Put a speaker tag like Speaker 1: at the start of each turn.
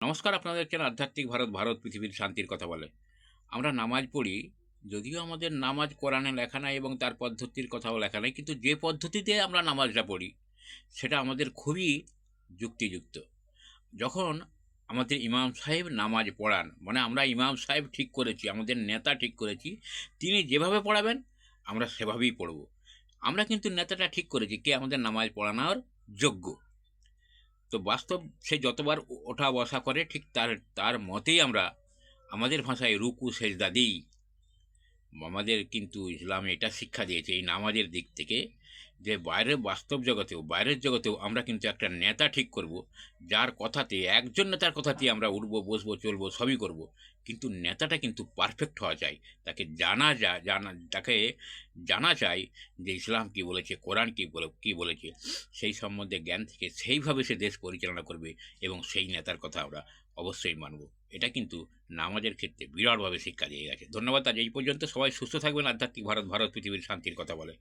Speaker 1: নমস্কার, আপনাদেরকে আধ্যাত্মিক ভারত, ভারত পৃথিবীর শান্তির কথা বলে। আমরা নামাজ পড়ি, যদিও আমাদের নামাজ কোরআনে লেখা নাই এবং তার পদ্ধতির কথাও লেখা নাই, কিন্তু যে পদ্ধতিতে আমরা নামাজটা পড়ি সেটা আমাদের খুবই যুক্তিযুক্ত। যখন আমাদের ইমাম সাহেব নামাজ পড়ান, মানে আমরা ইমাম সাহেব ঠিক করেছি, আমাদের নেতা ঠিক করেছি, তিনি যেভাবে পড়াবেন আমরা সেভাবেই পড়ব। আমরা কিন্তু নেতাটা ঠিক করেছি কে আমাদের নামাজ পড়ানোর যোগ্য। তো বাস্তব সে যতবার ওঠা বসা করে ঠিক তার তার মতেই আমরা আমাদের ভাষায় রুকু সেজদা দিই। আমাদের কিন্তু ইসলাম এটা শিক্ষা দিয়েছে এই নামাজের দিক থেকে, যে বাইরের বাস্তব জগতেও বাইরের জগতেও আমরা কিন্তু একটা নেতা ঠিক করব, যার কথাতে একজন নেতার কথাতেই আমরা উঠবো বসবো চলবো সবই করব। কিন্তু নেতাটা কিন্তু পারফেক্ট হওয়া চাই, তাকে তাকে জানা চাই যে ইসলাম কি বলেছে, কোরআন কি বলেছে, সেই সম্বন্ধে জ্ঞান থেকে সেইভাবে সে দেশ পরিচালনা করবে এবং সেই নেতার কথা আমরা অবশ্যই মানব। এটা কিন্তু নামাজের ক্ষেত্রে বিরাটভাবে শিক্ষা দিয়ে গেছে। ধন্যবাদ। আজ এই পর্যন্ত। সবাই সুস্থ থাকবেন। আধ্যাত্মিক ভারত, ভারত পৃথিবীর শান্তির কথা বলে।